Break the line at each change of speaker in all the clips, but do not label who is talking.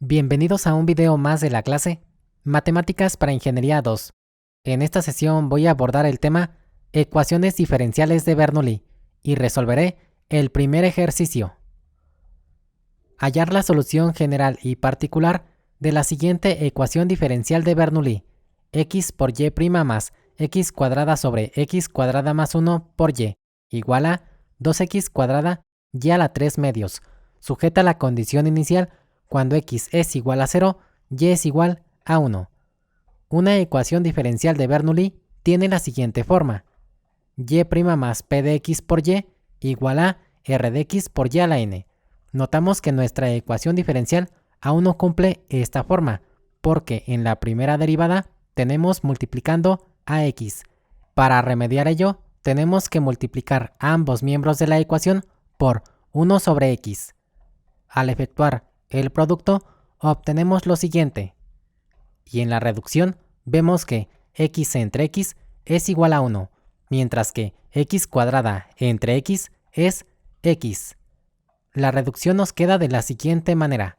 Bienvenidos a un video más de la clase Matemáticas para Ingeniería 2. En esta sesión voy a abordar el tema Ecuaciones diferenciales de Bernoulli y resolveré el primer ejercicio. Hallar la solución general y particular de la siguiente ecuación diferencial de Bernoulli: x por y' más x cuadrada sobre x cuadrada más 1 por y igual a 2x cuadrada y a la 3 medios, sujeta a la condición inicial cuando x es igual a 0, y es igual a 1. Una ecuación diferencial de Bernoulli tiene la siguiente forma: y' más p de x por y igual a r de x por y a la n. Notamos que nuestra ecuación diferencial aún no cumple esta forma, porque en la primera derivada tenemos multiplicando a x. Para remediar ello, tenemos que multiplicar ambos miembros de la ecuación por 1 sobre x. Al efectuar el producto, obtenemos lo siguiente. Y en la reducción, vemos que x entre x es igual a 1, mientras que x cuadrada entre x es x. La reducción nos queda de la siguiente manera: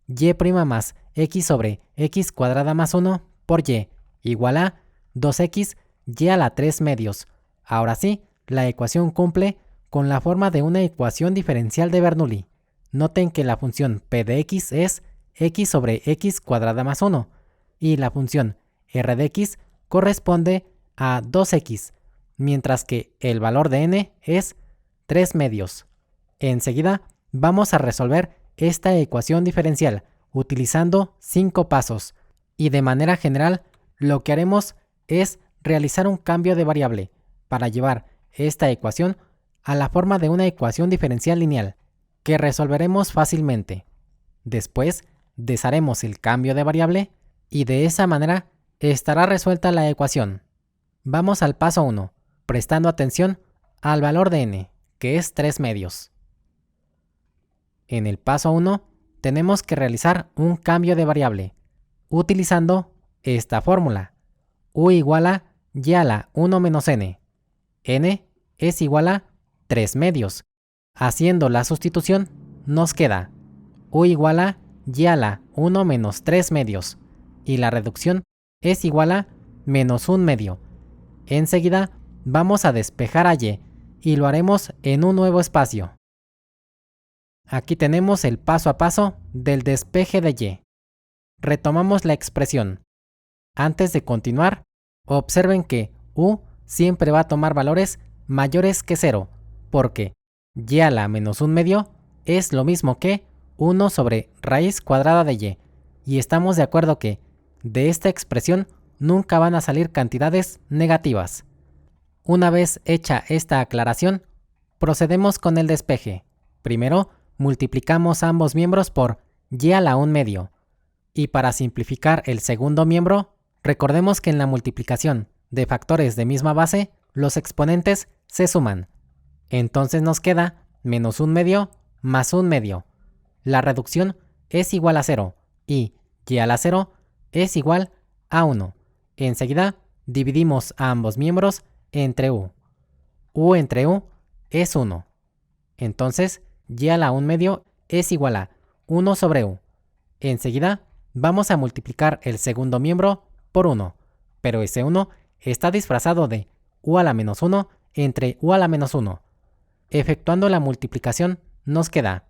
y' más x sobre x cuadrada más 1 por y igual a 2x y a la 3 medios. Ahora sí, la ecuación cumple con la forma de una ecuación diferencial de Bernoulli. Noten que la función p de x es x sobre x cuadrada más 1 y la función r de x corresponde a 2x, mientras que el valor de n es 3 medios. Enseguida vamos a resolver esta ecuación diferencial utilizando 5 pasos, y de manera general lo que haremos es realizar un cambio de variable para llevar esta ecuación a la forma de una ecuación diferencial lineal, que resolveremos fácilmente. Después desharemos el cambio de variable y de esa manera estará resuelta la ecuación. Vamos al paso 1, prestando atención al valor de n, que es 3 medios. En el paso 1 tenemos que realizar un cambio de variable, utilizando esta fórmula: u igual a y a la 1 menos n. N es igual a 3 medios. Haciendo la sustitución, nos queda u igual a y a la 1 menos 3 medios, y la reducción es igual a menos 1 medio. Enseguida vamos a despejar a y lo haremos en un nuevo espacio. Aquí tenemos el paso a paso del despeje de y. Retomamos la expresión. Antes de continuar, observen que u siempre va a tomar valores mayores que 0, porque y a la menos 1 medio es lo mismo que 1 sobre raíz cuadrada de y estamos de acuerdo que de esta expresión nunca van a salir cantidades negativas. Una vez hecha esta aclaración, procedemos con el despeje. Primero, multiplicamos ambos miembros por y a la 1 medio. Y para simplificar el segundo miembro, recordemos que en la multiplicación de factores de misma base, los exponentes se suman. Entonces nos queda menos 1 medio más 1 medio. La reducción es igual a 0 y y a la 0 es igual a 1. Enseguida dividimos a ambos miembros entre u. U entre u es 1. Entonces y a la 1 medio es igual a 1 sobre u. Enseguida vamos a multiplicar el segundo miembro por 1, pero ese 1 está disfrazado de u a la menos 1 entre u a la menos 1. Efectuando la multiplicación nos queda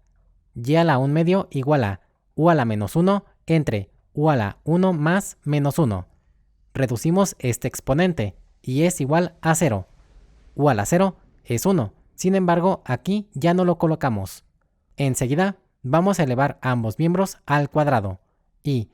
y a la 1 medio igual a u a la menos 1 entre u a la 1 más menos 1. Reducimos este exponente y es igual a 0. U a la 0 es 1, sin embargo aquí ya no lo colocamos. Enseguida vamos a elevar ambos miembros al cuadrado y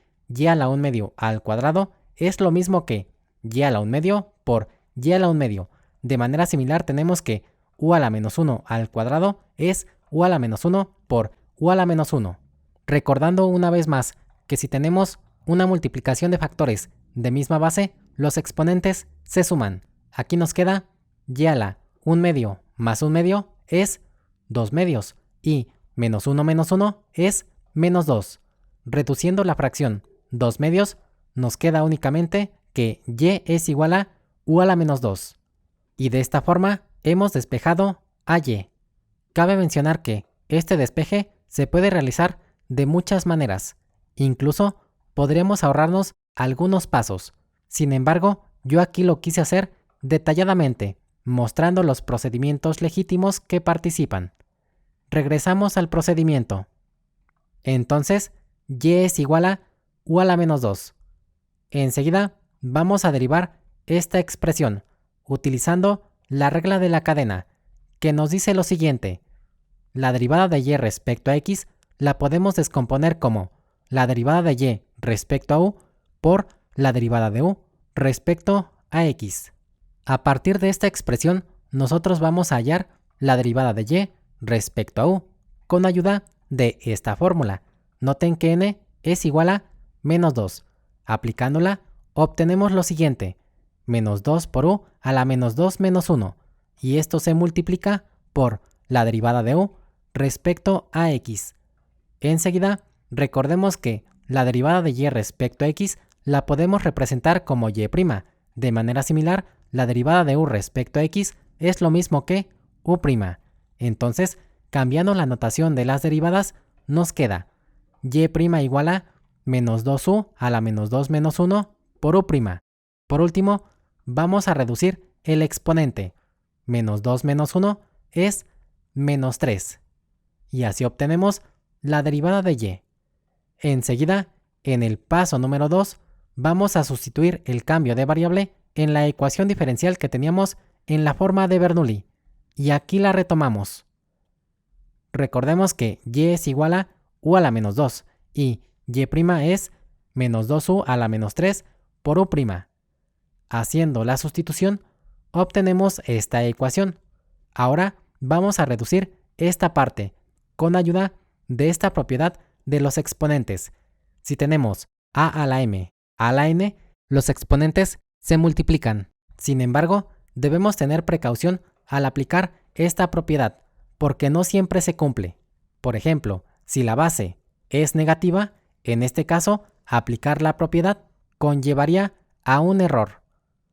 a la 1 medio al cuadrado es lo mismo que y a la 1 medio por y a la 1 medio. De manera similar tenemos que u a la menos 1 al cuadrado es u a la menos 1 por u a la menos 1. Recordando una vez más que si tenemos una multiplicación de factores de misma base, los exponentes se suman. Aquí nos queda y a la 1 medio más 1 medio es 2 medios y menos 1 es menos 2. Reduciendo la fracción 2 medios, nos queda únicamente que y es igual a u a la menos 2. Y de esta forma hemos despejado a y. Cabe mencionar que este despeje se puede realizar de muchas maneras. Incluso podríamos ahorrarnos algunos pasos. Sin embargo, yo aquí lo quise hacer detalladamente, mostrando los procedimientos legítimos que participan. Regresamos al procedimiento. Entonces, y es igual a u a la menos 2. Enseguida, vamos a derivar esta expresión, utilizando la regla de la cadena, que nos dice lo siguiente. La derivada de y respecto a x la podemos descomponer como la derivada de y respecto a u por la derivada de u respecto a x. A partir de esta expresión, nosotros vamos a hallar la derivada de y respecto a u con ayuda de esta fórmula. Noten que n es igual a menos 2. Aplicándola, obtenemos lo siguiente. Menos 2 por u a la menos 2 menos 1. Y esto se multiplica por la derivada de u respecto a x. Enseguida, recordemos que la derivada de y respecto a x la podemos representar como y'. De manera similar, la derivada de u respecto a x es lo mismo que u'. Entonces, cambiando la notación de las derivadas, nos queda y' igual a menos 2u a la menos 2 menos 1 por u'. Por último, vamos a reducir el exponente. Menos 2 menos 1 es menos 3. Y así obtenemos la derivada de y. Enseguida, en el paso número 2, vamos a sustituir el cambio de variable en la ecuación diferencial que teníamos en la forma de Bernoulli. Y aquí la retomamos. Recordemos que y es igual a u a la menos 2 y y' es menos 2u a la menos 3 por u'. Haciendo la sustitución, obtenemos esta ecuación. Ahora vamos a reducir esta parte con ayuda de esta propiedad de los exponentes. Si tenemos a la m a la n, los exponentes se multiplican. Sin embargo, debemos tener precaución al aplicar esta propiedad, porque no siempre se cumple. Por ejemplo, si la base es negativa, en este caso, aplicar la propiedad conllevaría a un error.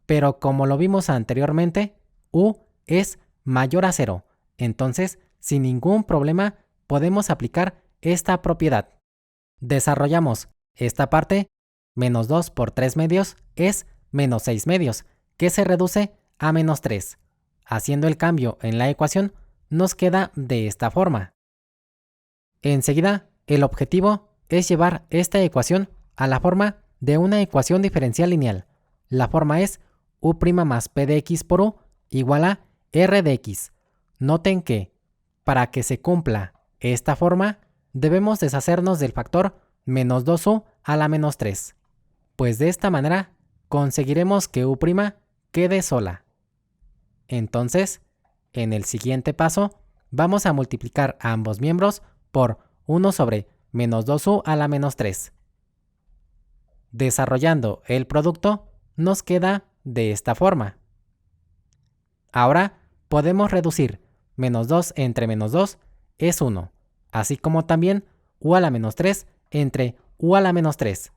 Pero como lo vimos anteriormente, u es mayor a 0. Entonces, sin ningún problema, podemos aplicar esta propiedad. Desarrollamos esta parte. Menos 2 por 3 medios es menos 6 medios, que se reduce a menos 3. Haciendo el cambio en la ecuación, nos queda de esta forma. Enseguida, el objetivo es llevar esta ecuación a la forma de una ecuación diferencial lineal. La forma es u' más p de x por u igual a r de x. Noten que, para que se cumpla esta forma, debemos deshacernos del factor menos 2u a la menos 3. Pues de esta manera conseguiremos que u' quede sola. Entonces, en el siguiente paso, vamos a multiplicar a ambos miembros por 1 sobre menos 2u a la menos 3. Desarrollando el producto, nos queda de esta forma. Ahora podemos reducir menos 2 entre menos 2 es 1, así como también u a la menos 3 entre u a la menos 3.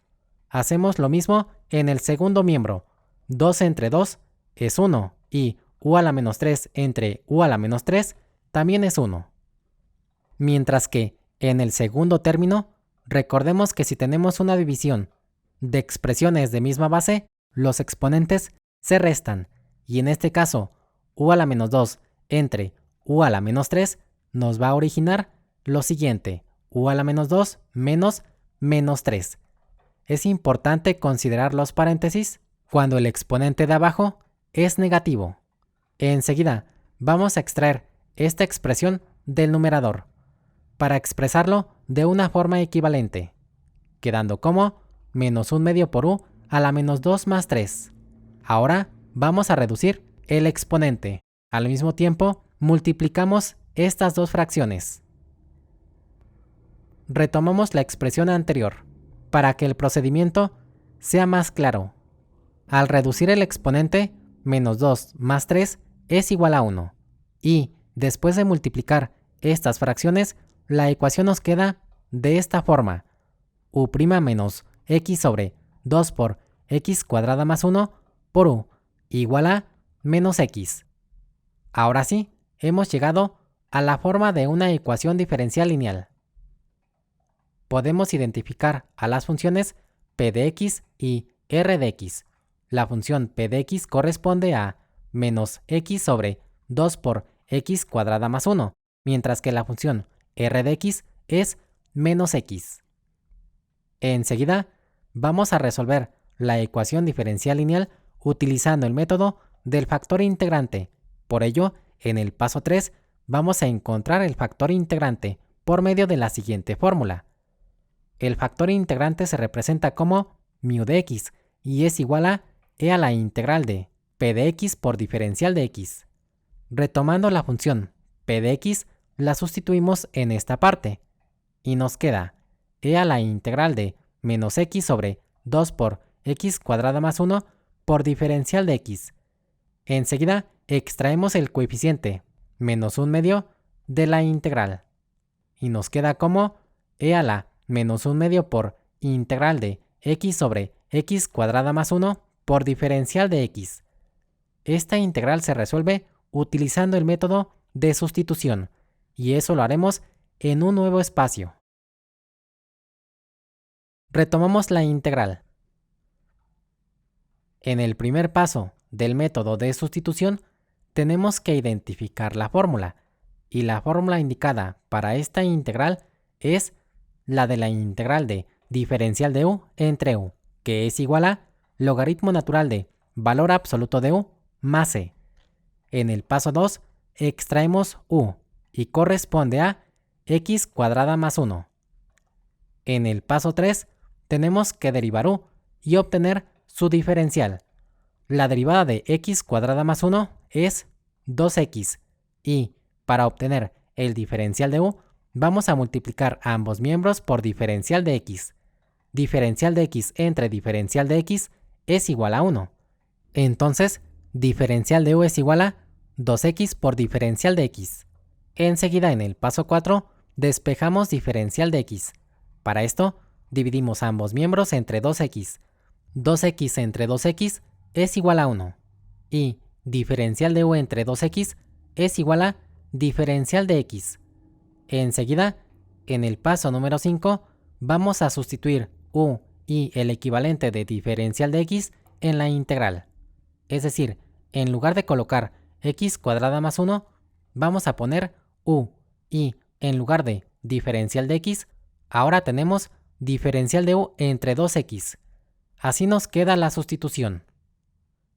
Hacemos lo mismo en el segundo miembro. 2 entre 2 es 1 y u a la menos 3 entre u a la menos 3 también es 1. Mientras que en el segundo término, recordemos que si tenemos una división de expresiones de misma base, los exponentes se restan y en este caso u a la menos 2 entre u a la menos 3 nos va a originar lo siguiente, u a la menos 2 menos menos 3. Es importante considerar los paréntesis cuando el exponente de abajo es negativo. Enseguida vamos a extraer esta expresión del numerador para expresarlo de una forma equivalente, quedando como menos 1 medio por u a la menos 2 más 3. Ahora vamos a reducir el exponente. Al mismo tiempo, multiplicamos estas dos fracciones. Retomamos la expresión anterior para que el procedimiento sea más claro. Al reducir el exponente, menos 2 más 3 es igual a 1. Y después de multiplicar estas fracciones, la ecuación nos queda de esta forma. U' menos x sobre 2 por x cuadrada más 1 por u igual a menos x. Ahora sí, hemos llegado a la forma de una ecuación diferencial lineal. podemos identificar a las funciones p de x y r de x. La función p de x corresponde a menos x sobre 2 por x cuadrada más 1, mientras que la función r de x es menos x. Enseguida, vamos a resolver la ecuación diferencial lineal utilizando el método del factor integrante. Por ello, en el paso 3, vamos a encontrar el factor integrante por medio de la siguiente fórmula. El factor integrante se representa como mu de x y es igual a e a la integral de p de x por diferencial de x. Retomando la función p de x, la sustituimos en esta parte y nos queda e a la integral de menos x sobre 2 por x cuadrada más 1 por diferencial de x. Enseguida extraemos el coeficiente menos 1/2 de la integral y nos queda como e a la menos 1/2 por integral de x sobre x cuadrada más 1 por diferencial de x. Esta integral se resuelve utilizando el método de sustitución y eso lo haremos en un nuevo espacio. Retomamos la integral. En el primer paso del método de sustitución, tenemos que identificar la fórmula, y la fórmula indicada para esta integral es la de la integral de diferencial de u entre u, que es igual a logaritmo natural de valor absoluto de u más c. En el paso 2, extraemos u, y corresponde a x cuadrada más 1. En el paso 3, tenemos que derivar u y obtener su diferencial. La derivada de x cuadrada más 1 es 2x y para obtener el diferencial de u vamos a multiplicar ambos miembros por diferencial de x. Diferencial de x entre diferencial de x es igual a 1. Entonces, diferencial de u es igual a 2x por diferencial de x. Enseguida en el paso 4 despejamos diferencial de x. Para esto, dividimos ambos miembros entre 2x. 2x entre 2x es igual a 1. Y diferencial de u entre 2x es igual a diferencial de x. Enseguida, en el paso número 5, vamos a sustituir u y el equivalente de diferencial de x en la integral. Es decir, en lugar de colocar x cuadrada más 1, vamos a poner u y en lugar de diferencial de x, ahora tenemos diferencial de u entre 2x. Así nos queda la sustitución.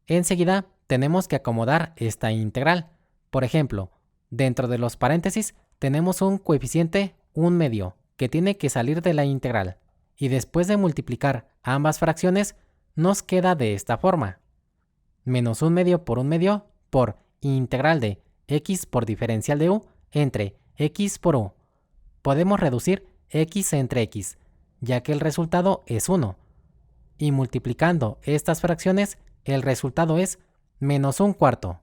Enseguida tenemos que acomodar esta integral. Por ejemplo, dentro de los paréntesis tenemos un coeficiente 1/2 que tiene que salir de la integral. Y después de multiplicar ambas fracciones, nos queda de esta forma. Menos 1/2 por 1/2 por integral de x por diferencial de u entre x por u. Podemos reducir x entre x, ya que el resultado es 1. Y multiplicando estas fracciones, el resultado es menos 1/4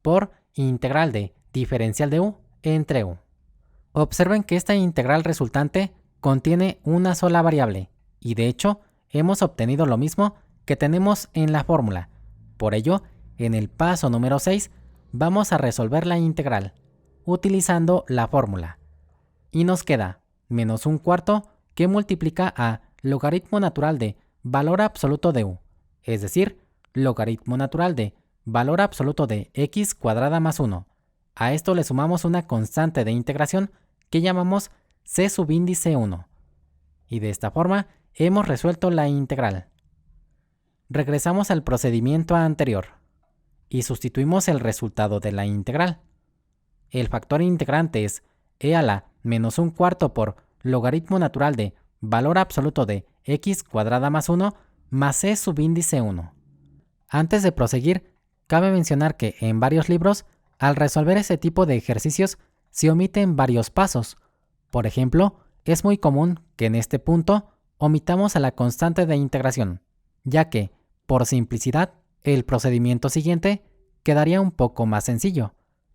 por integral de diferencial de u entre u. Observen que esta integral resultante contiene una sola variable, y de hecho, hemos obtenido lo mismo que tenemos en la fórmula. Por ello, en el paso número 6, vamos a resolver la integral, utilizando la fórmula. Y nos queda menos 1/4 que multiplica a logaritmo natural de valor absoluto de u, es decir, logaritmo natural de valor absoluto de x cuadrada más 1. A esto le sumamos una constante de integración que llamamos c subíndice 1. Y de esta forma hemos resuelto la integral. Regresamos al procedimiento anterior y sustituimos el resultado de la integral. El factor integrante es e a la menos 1/4 por logaritmo natural de valor absoluto de x cuadrada más 1 más c subíndice 1. Antes de proseguir, cabe mencionar que en varios libros, al resolver ese tipo de ejercicios, se omiten varios pasos. Por ejemplo, es muy común que en este punto omitamos a la constante de integración, ya que, por simplicidad, el procedimiento siguiente quedaría un poco más sencillo.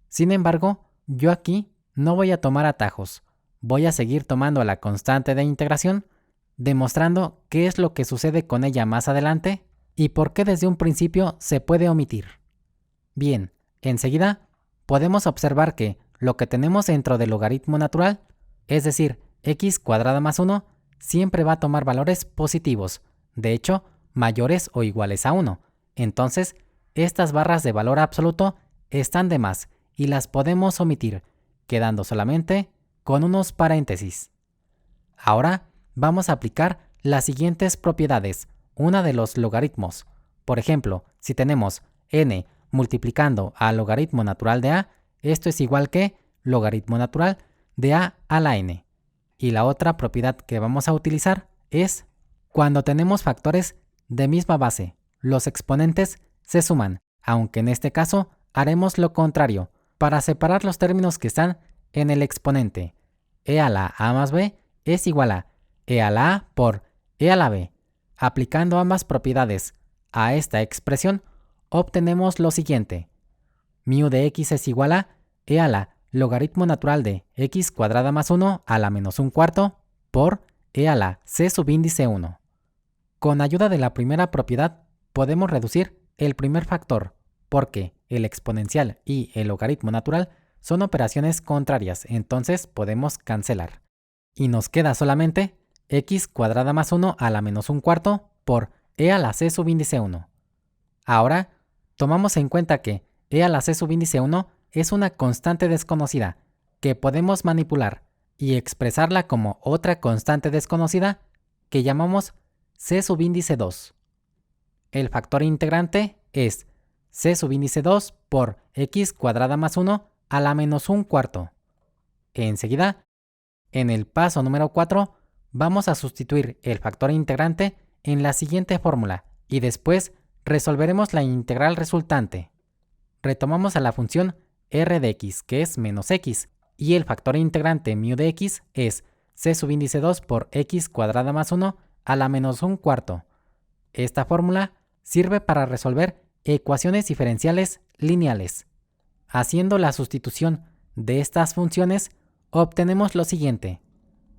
Sin embargo, yo aquí no voy a tomar atajos. Voy a seguir tomando la constante de integración, demostrando qué es lo que sucede con ella más adelante y por qué desde un principio se puede omitir. Bien, enseguida podemos observar que lo que tenemos dentro del logaritmo natural, es decir, x cuadrada más 1, siempre va a tomar valores positivos, de hecho, mayores o iguales a 1. Entonces, estas barras de valor absoluto están de más y las podemos omitir, quedando solamente con unos paréntesis. Ahora vamos a aplicar las siguientes propiedades, una de los logaritmos. Por ejemplo, si tenemos n multiplicando al logaritmo natural de a, esto es igual que logaritmo natural de a la n. Y la otra propiedad que vamos a utilizar es cuando tenemos factores de misma base, los exponentes se suman, aunque en este caso haremos lo contrario, para separar los términos que están en el exponente. E a la a más b es igual a e a la a por e a la b. Aplicando ambas propiedades a esta expresión, obtenemos lo siguiente. Mu de x es igual a e a la logaritmo natural de x cuadrada más 1 a la menos un cuarto por e a la c subíndice 1. Con ayuda de la primera propiedad, podemos reducir el primer factor, porque el exponencial y el logaritmo natural son operaciones contrarias, entonces podemos cancelar. Y nos queda solamente x cuadrada más 1 a la menos un cuarto por e a la c subíndice 1. Ahora, tomamos en cuenta que e a la c subíndice 1 es una constante desconocida que podemos manipular y expresarla como otra constante desconocida que llamamos c subíndice 2. El factor integrante es c subíndice 2 por x cuadrada más 1 a la menos un cuarto. Enseguida, en el paso número 4, vamos a sustituir el factor integrante en la siguiente fórmula y después resolveremos la integral resultante. Retomamos a la función r de x, que es menos x, y el factor integrante mu de x es c subíndice 2 por x cuadrada más 1 a la menos un cuarto. Esta fórmula sirve para resolver ecuaciones diferenciales lineales. Haciendo la sustitución de estas funciones, obtenemos lo siguiente.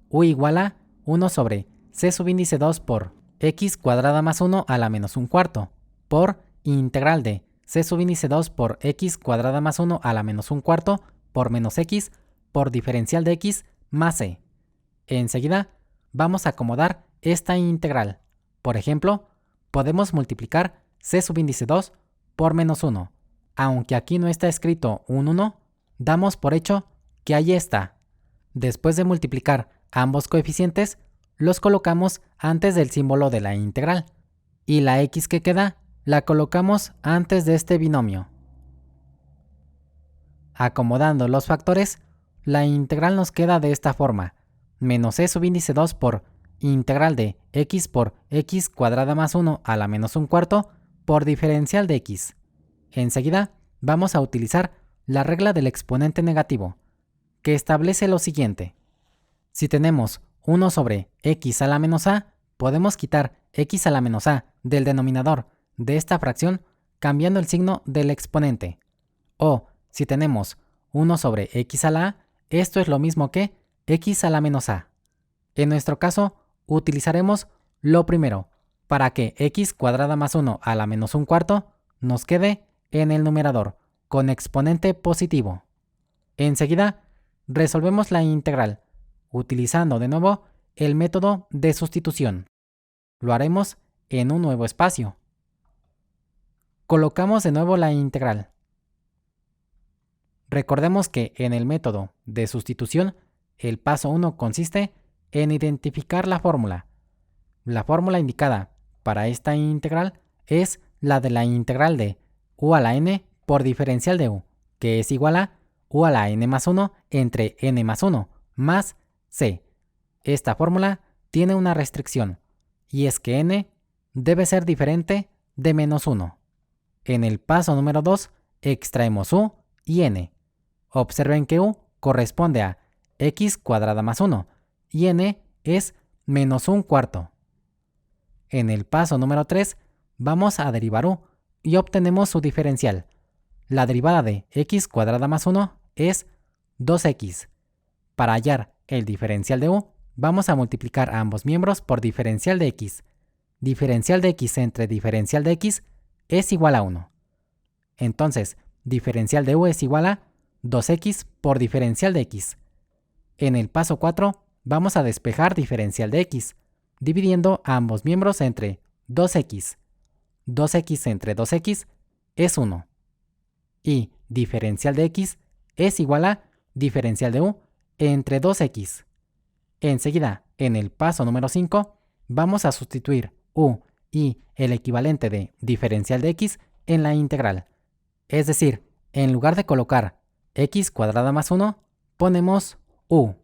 U igual a 1 sobre c subíndice 2 por x cuadrada más 1 a la menos un cuarto por integral de c subíndice 2 por x cuadrada más 1 a la menos un cuarto por menos x por diferencial de x más c. Enseguida vamos a acomodar esta integral. Por ejemplo, podemos multiplicar c subíndice 2 por menos 1. Aunque aquí no está escrito un 1, damos por hecho que ahí está. Después de multiplicar ambos coeficientes, los colocamos antes del símbolo de la integral. Y la x que queda, la colocamos antes de este binomio. Acomodando los factores, la integral nos queda de esta forma. Menos c subíndice 2 por integral de x por x cuadrada más 1 a la menos un cuarto por diferencial de x. Enseguida vamos a utilizar la regla del exponente negativo, que establece lo siguiente. Si tenemos 1 sobre x a la menos a, podemos quitar x a la menos a del denominador de esta fracción cambiando el signo del exponente. O si tenemos 1 sobre x a la a, esto es lo mismo que x a la menos a. En nuestro caso, utilizaremos lo primero, para que x cuadrada más 1 a la menos un cuarto nos quede en el numerador, con exponente positivo. Enseguida, resolvemos la integral, utilizando de nuevo el método de sustitución. Lo haremos en un nuevo espacio. Colocamos de nuevo la integral. Recordemos que en el método de sustitución, el paso 1 consiste en identificar la fórmula. La fórmula indicada para esta integral es la de la integral de u a la n por diferencial de u, que es igual a u a la n más 1 entre n más 1 más c. Esta fórmula tiene una restricción, y es que n debe ser diferente de menos 1. En el paso número 2 extraemos u y n. Observen que u corresponde a x cuadrada más 1 y n es menos un cuarto. En el paso número 3 vamos a derivar u y obtenemos su diferencial. La derivada de x cuadrada más 1 es 2x. Para hallar el diferencial de u, vamos a multiplicar a ambos miembros por diferencial de x. Diferencial de x entre diferencial de x es igual a 1. Entonces, diferencial de u es igual a 2x por diferencial de x. En el paso 4 vamos a despejar diferencial de x dividiendo ambos miembros entre 2x. 2x entre 2x es 1. Y diferencial de x es igual a diferencial de u entre 2x. Enseguida, en el paso número 5, vamos a sustituir u y el equivalente de diferencial de x en la integral. Es decir, en lugar de colocar x cuadrada más 1, ponemos u.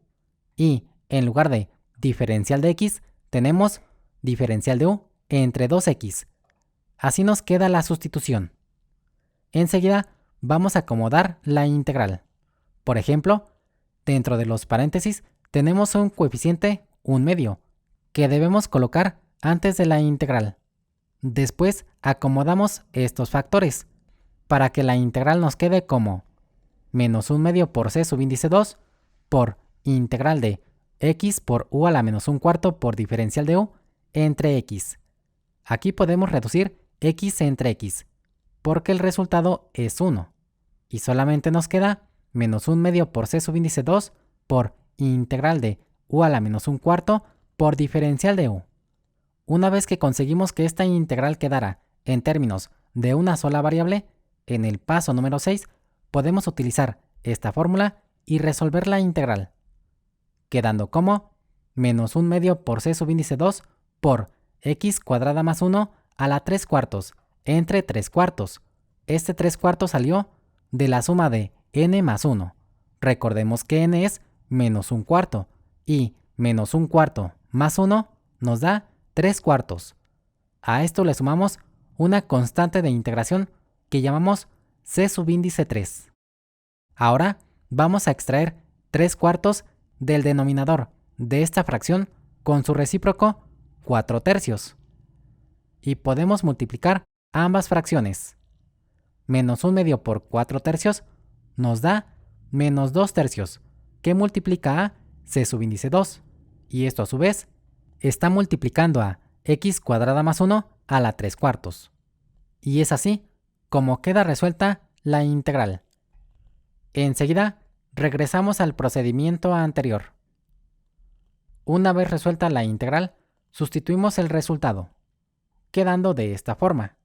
Y en lugar de diferencial de x, tenemos diferencial de u entre 2x. Así nos queda la sustitución. Enseguida vamos a acomodar la integral. Por ejemplo, dentro de los paréntesis tenemos un coeficiente 1/2 que debemos colocar antes de la integral. Después acomodamos estos factores para que la integral nos quede como menos 1/2 por c subíndice 2 por integral de x por u a la menos 1/4 por diferencial de u entre x. Aquí podemos reducir x entre x, porque el resultado es 1. Y solamente nos queda menos 1/2 por c subíndice 2 por integral de u a la menos 1/4 por diferencial de u. Una vez que conseguimos que esta integral quedara en términos de una sola variable, en el paso número 6 podemos utilizar esta fórmula y resolver la integral, quedando como menos 1/2 por c subíndice 2 por x cuadrada más 1 a la 3/4 entre 3/4. Este 3/4 salió de la suma de n más 1. Recordemos que n es menos 1/4 y menos 1/4 más 1 nos da 3/4. A esto le sumamos una constante de integración que llamamos c subíndice 3. Ahora vamos a extraer 3/4 del denominador de esta fracción con su recíproco 4/3. Y podemos multiplicar ambas fracciones. Menos 1/2 por 4/3 nos da menos 2/3, que multiplica a c subíndice 2. Y esto a su vez está multiplicando a x cuadrada más 1 a la 3/4. Y es así como queda resuelta la integral. Enseguida regresamos al procedimiento anterior. Una vez resuelta la integral, sustituimos el resultado, quedando de esta forma.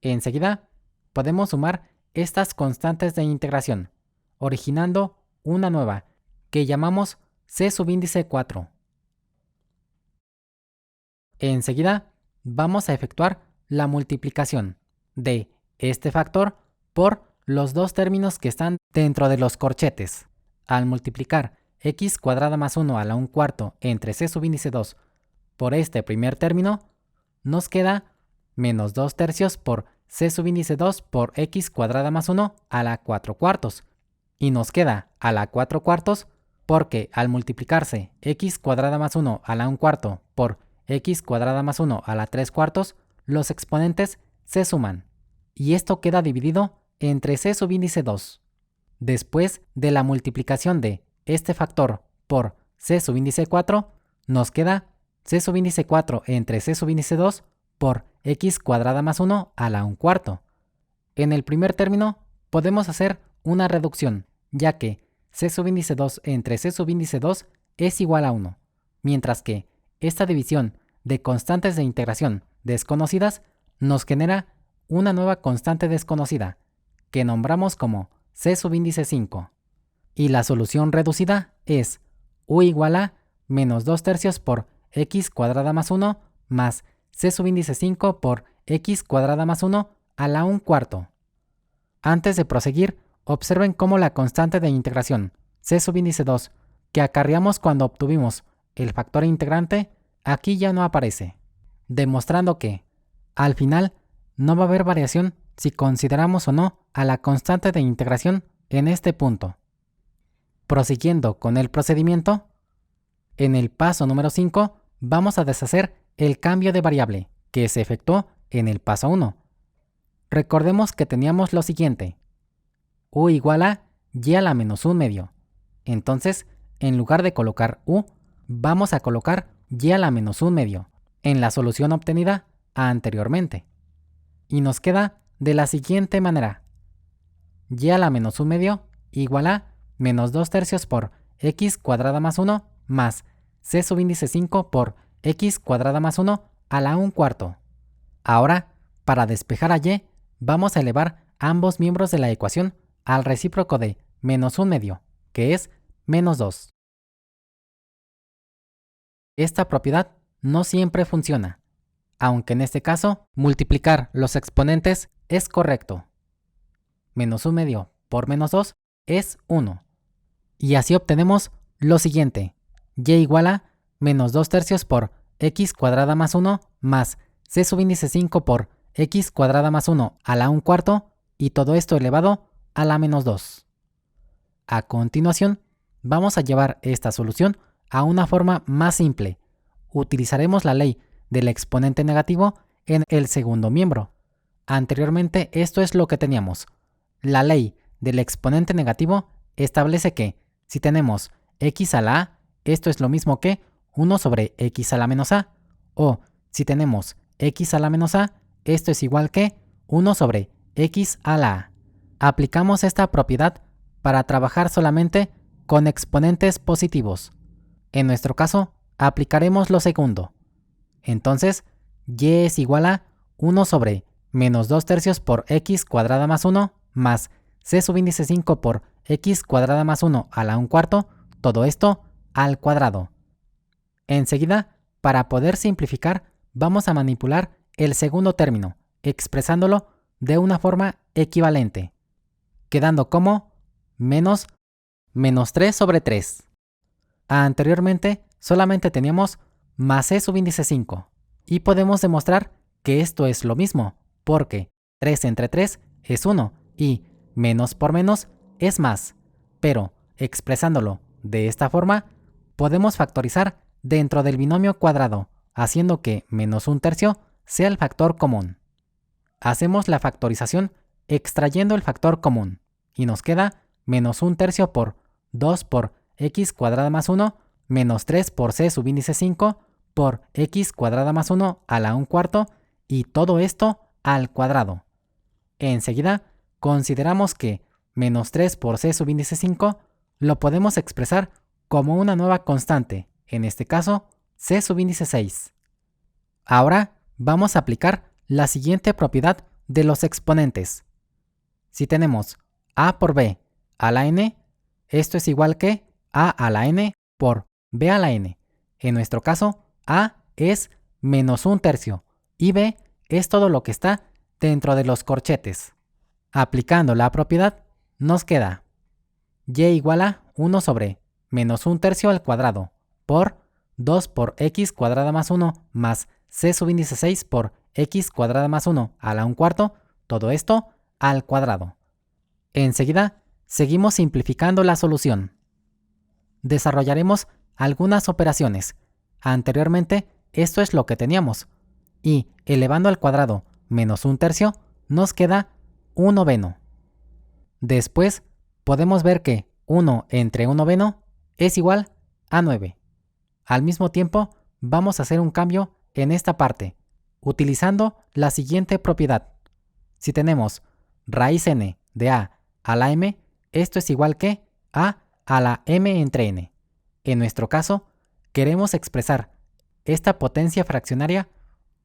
Enseguida podemos sumar estas constantes de integración, originando una nueva, que llamamos c subíndice 4. Enseguida vamos a efectuar la multiplicación de este factor por los dos términos que están dentro de los corchetes. Al multiplicar x cuadrada más 1 a la 1/4 entre c subíndice 2 por este primer término, nos queda menos 2/3 por c subíndice 2 por x cuadrada más 1 a la 4/4. Y nos queda a la 4/4 porque al multiplicarse x cuadrada más 1 a la 1/4 por x cuadrada más 1 a la 3/4, los exponentes se suman. Y esto queda dividido entre c subíndice 2. Después de la multiplicación de este factor por c subíndice 4, nos queda c subíndice 4 entre c subíndice 2 por x cuadrada más 1 a la 1/4. En el primer término podemos hacer una reducción, ya que c subíndice 2 entre c subíndice 2 es igual a 1, mientras que esta división de constantes de integración desconocidas nos genera una nueva constante desconocida, que nombramos como c subíndice 5. Y la solución reducida es u igual a menos 2/3 por x cuadrada más 1 más c subíndice 5 por x cuadrada más 1 a la 1/4. Antes de proseguir, observen cómo la constante de integración c subíndice 2 que acarreamos cuando obtuvimos el factor integrante, aquí ya no aparece, demostrando que, al final, no va a haber variación si consideramos o no a la constante de integración en este punto. Prosiguiendo con el procedimiento, en el paso número 5 vamos a deshacer el cambio de variable que se efectuó en el paso 1. Recordemos que teníamos lo siguiente: u igual a y a la menos 1/2. Entonces, en lugar de colocar u, vamos a colocar y a la menos 1/2 en la solución obtenida anteriormente. Y nos queda de la siguiente manera: y a la menos 1/2 igual a menos 2/3 por x cuadrada más 1 más c subíndice 5 por x cuadrada más 1 a la 1/4. Ahora, para despejar a y, vamos a elevar ambos miembros de la ecuación al recíproco de -1/2, que es -2. Esta propiedad no siempre funciona, aunque en este caso multiplicar los exponentes es correcto. -1/2 por -2 es 1. Y así obtenemos lo siguiente: y igual a -2/3 por x cuadrada más 1 más c subíndice 5 por x cuadrada más 1 a la 1/4, y todo esto elevado a la -2. A continuación, vamos a llevar esta solución a una forma más simple. Utilizaremos la ley del exponente negativo en el segundo miembro. Anteriormente esto es lo que teníamos. La ley del exponente negativo establece que si tenemos x a la a, esto es lo mismo que 1 sobre x a la menos a, o si tenemos x a la menos a, esto es igual que 1 sobre x a la a. Aplicamos esta propiedad para trabajar solamente con exponentes positivos. En nuestro caso, aplicaremos lo segundo. Entonces, y es igual a 1 sobre -2/3 por x cuadrada más 1 más c subíndice 5 por x cuadrada más 1 a la 1/4, todo esto al cuadrado. Enseguida, para poder simplificar, vamos a manipular el segundo término, expresándolo de una forma equivalente, quedando como menos -3 sobre 3. Anteriormente solamente teníamos más c subíndice 5, y podemos demostrar que esto es lo mismo, porque 3 entre 3 es 1 y menos por menos es más. Pero expresándolo de esta forma, podemos factorizar dentro del binomio cuadrado, haciendo que -1/3 sea el factor común. Hacemos la factorización extrayendo el factor común, y nos queda -1/3 por 2 por x cuadrada más 1 menos 3 por c subíndice 5 por x cuadrada más 1 a la 1/4, y todo esto al cuadrado. Enseguida, consideramos que -3 por c subíndice 5 lo podemos expresar como una nueva constante, en este caso c subíndice 6. Ahora vamos a aplicar la siguiente propiedad de los exponentes. Si tenemos a por b a la n, esto es igual que a la n por b a la n. En nuestro caso, a es -1/3 y b es todo lo que está dentro de los corchetes. Aplicando la propiedad, nos queda y igual a 1 sobre -1/3 al cuadrado por 2 por x cuadrada más 1 más c subíndice 6 por x cuadrada más 1 a la 1/4, todo esto al cuadrado. Enseguida, seguimos simplificando la solución. Desarrollaremos algunas operaciones. Anteriormente, esto es lo que teníamos. Y elevando al cuadrado -1/3, nos queda 1/9. Después, podemos ver que 1 entre 1/9 es igual a 9. Al mismo tiempo, vamos a hacer un cambio en esta parte, utilizando la siguiente propiedad. Si tenemos raíz n de a la m, esto es igual que a la m entre n. En nuestro caso, queremos expresar esta potencia fraccionaria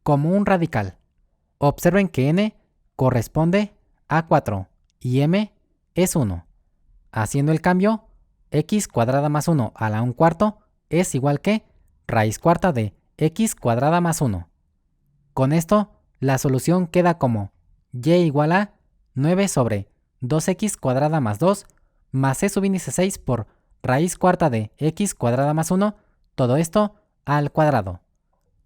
como un radical. Observen que n corresponde a 4 y m es 1. Haciendo el cambio, x cuadrada más 1 a la 1/4 es igual que raíz cuarta de x cuadrada más 1. Con esto, la solución queda como y igual a 9 sobre 2x cuadrada más 2 más c subíndice 6 por raíz cuarta de x cuadrada más 1, todo esto al cuadrado.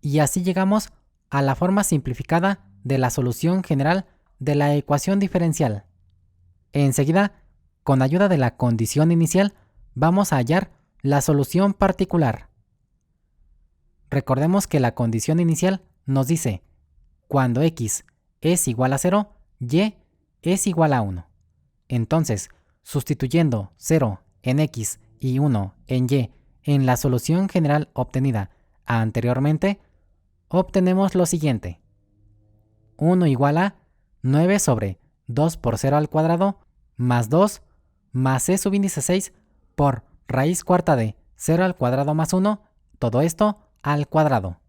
Y así llegamos a la forma simplificada de la solución general de la ecuación diferencial. Enseguida, con ayuda de la condición inicial, vamos a hallar la solución particular. Recordemos que la condición inicial nos dice: cuando x es igual a 0, y es igual a 1. Entonces, sustituyendo 0 en x y 1 en y en la solución general obtenida anteriormente, obtenemos lo siguiente: 1 igual a 9 sobre 2 por 0 al cuadrado más 2 más c subíndice 6 por raíz cuarta de 0 al cuadrado más 1, todo esto al cuadrado.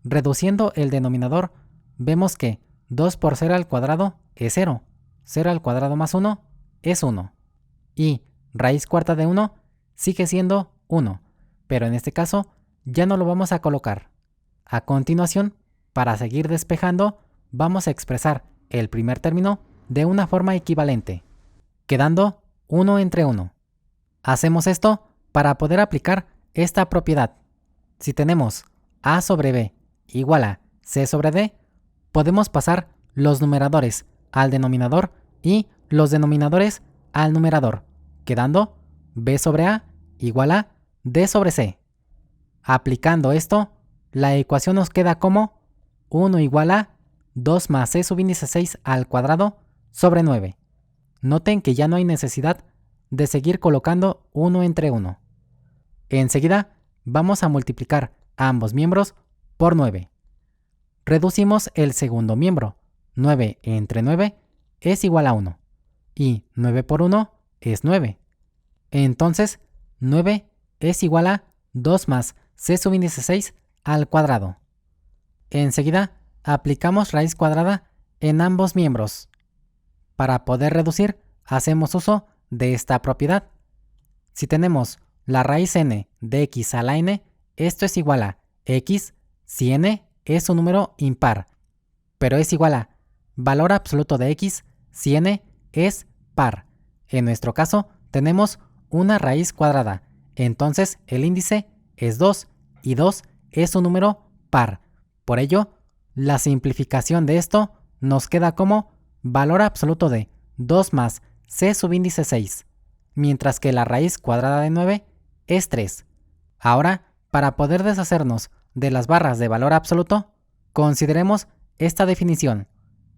Reduciendo el denominador, vemos que 2 por 0 al cuadrado es 0. 0 al cuadrado más 1 es 1. Y raíz cuarta de 1 sigue siendo 1, pero en este caso ya no lo vamos a colocar. A continuación, para seguir despejando, vamos a expresar el primer término de una forma equivalente, quedando 1 entre 1. Hacemos esto para poder aplicar esta propiedad. Si tenemos a sobre b igual a c sobre d, podemos pasar los numeradores al denominador y los denominadores al numerador, quedando b sobre a igual a d sobre c. Aplicando esto, la ecuación nos queda como 1 igual a 2 más c subíndice 6 al cuadrado sobre 9. Noten que ya no hay necesidad de seguir colocando 1 entre 1. Enseguida vamos a multiplicar ambos miembros por 9. Reducimos el segundo miembro. 9 entre 9 es igual a 1. Y 9 por 1 es 9. Entonces, 9 es igual a 2 más c subíndice 6 al cuadrado. Enseguida, aplicamos raíz cuadrada en ambos miembros. Para poder reducir, hacemos uso de esta propiedad. Si tenemos la raíz n de x a la n, esto es igual a x si n es un número impar, pero es igual a valor absoluto de x si n es par. En nuestro caso, tenemos una raíz cuadrada, entonces el índice es 2 y 2 es un número par. Por ello, la simplificación de esto nos queda como valor absoluto de 2 más c subíndice 6, mientras que la raíz cuadrada de 9 es 3. Ahora, para poder deshacernos de las barras de valor absoluto, consideremos esta definición.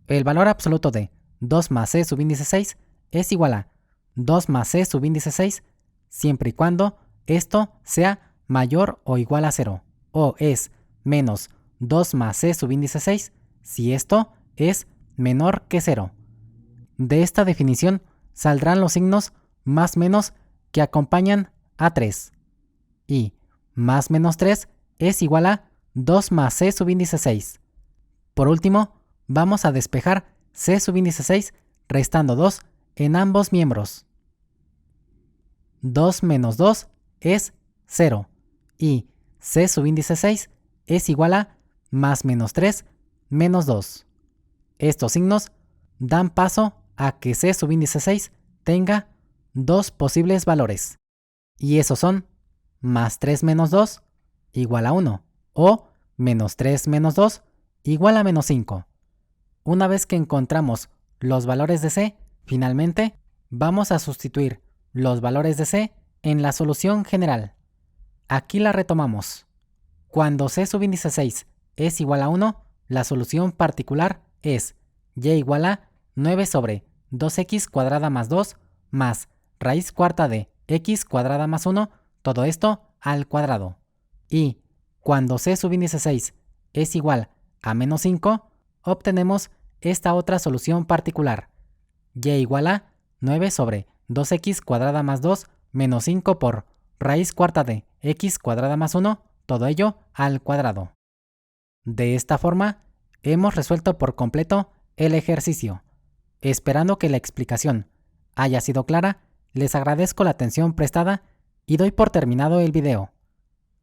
El valor absoluto de 2 más c subíndice 6 es igual a 2 más c subíndice 6 siempre y cuando esto sea mayor o igual a 0, o es menos 2 más c subíndice 6 si esto es menor que 0. De esta definición saldrán los signos más menos que acompañan a 3. Y más menos 3 es igual a 2 más c subíndice 6. Por último, vamos a despejar c subíndice 6 restando 2 en ambos miembros. 2 menos 2 es 0 y c subíndice 6 es igual a más menos 3 menos 2. Estos signos dan paso a que c subíndice 6 tenga dos posibles valores, y esos son más 3 menos 2 igual a 1 o menos 3 menos 2 igual a menos 5. Una vez que encontramos los valores de c, finalmente vamos a sustituir los valores de c en la solución general. Aquí la retomamos. Cuando c subíndice 6 es igual a 1, la solución particular es y igual a 9 sobre 2x cuadrada más 2 más raíz cuarta de x cuadrada más 1, todo esto al cuadrado. Y cuando c subíndice 6 es igual a menos 5, obtenemos esta otra solución particular. Y igual a 9 sobre 2x cuadrada más 2 menos 5 por raíz cuarta de x cuadrada más 1, todo ello al cuadrado. De esta forma, hemos resuelto por completo el ejercicio. Esperando que la explicación haya sido clara, les agradezco la atención prestada y doy por terminado el video.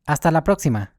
Hasta la próxima.